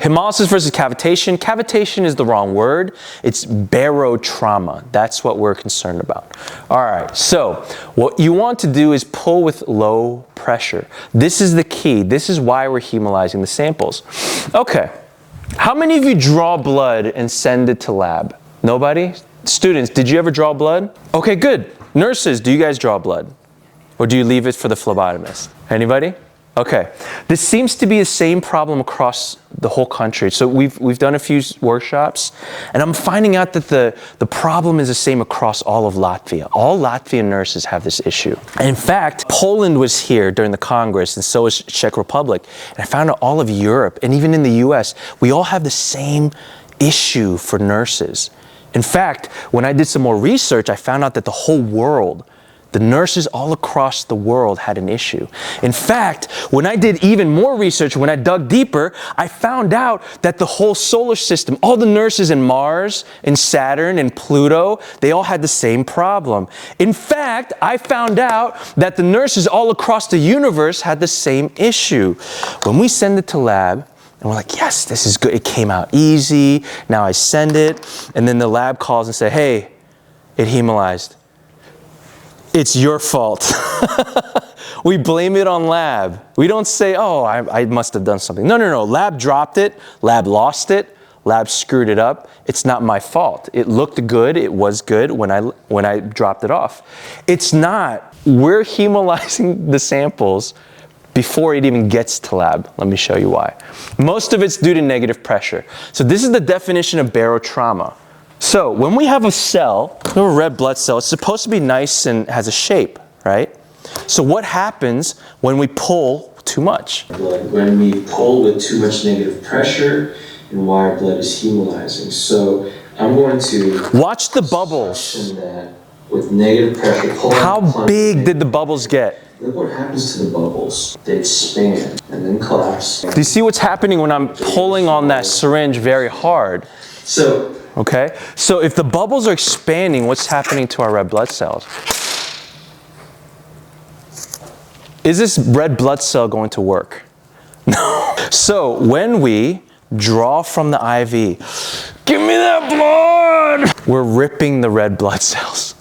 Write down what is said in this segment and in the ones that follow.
Hemolysis versus cavitation. Cavitation is the wrong word. It's barotrauma. That's what we're concerned about. All right, so what you want to do is pull with low pressure. This is the key. This is why we're hemolyzing the samples. Okay, how many of you draw blood and send it to lab? Nobody? Students, did you ever draw blood? Okay, good. Nurses, do you guys draw blood? Or do you leave it for the phlebotomist? Anybody? Okay. This seems to be the same problem across the whole country. So we've done a few workshops, and I'm finding out that the problem is the same across all of Latvia. All Latvian nurses have this issue. And in fact, Poland was here during the Congress, and so is Czech Republic. And I found out all of Europe, and even in the US, we all have the same issue for nurses. In fact, when I did some more research, I found out that the whole world, the nurses all across the world had an issue. In fact, when I did even more research, when I dug deeper, I found out that the whole solar system, all the nurses in Mars, in Saturn, and Pluto, they all had the same problem. In fact, I found out that the nurses all across the universe had the same issue. When we send it to lab, and we're like, yes, this is good. It came out easy. Now I send it. And then the lab calls and say, hey, it hemolyzed. It's your fault. We blame it on lab. We don't say, oh, I must have done something. No. Lab dropped it. Lab lost it. Lab screwed it up. It's not my fault. It looked good. It was good when I dropped it off. It's not. We're hemolyzing the samples before it even gets to lab. Let me show you why. Most of it's due to negative pressure. So this is the definition of barotrauma. So when we have a cell, a red blood cell, it's supposed to be nice and has a shape, right? So what happens when we pull too much? When we pull with too much negative pressure and why our blood is hemolyzing. So I'm going to watch the bubbles. That with negative pressure. How big did the bubbles get? Look what happens to the bubbles. They expand and then collapse. Do you see what's happening when I'm pulling on that syringe very hard? Okay, so if the bubbles are expanding, what's happening to our red blood cells? Is this red blood cell going to work? No. So when we draw from the IV, give me that blood! We're ripping the red blood cells.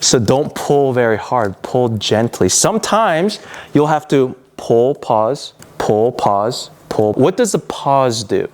So don't pull very hard, pull gently. Sometimes you'll have to pull, pause, pull, pause, pull. What does a pause do?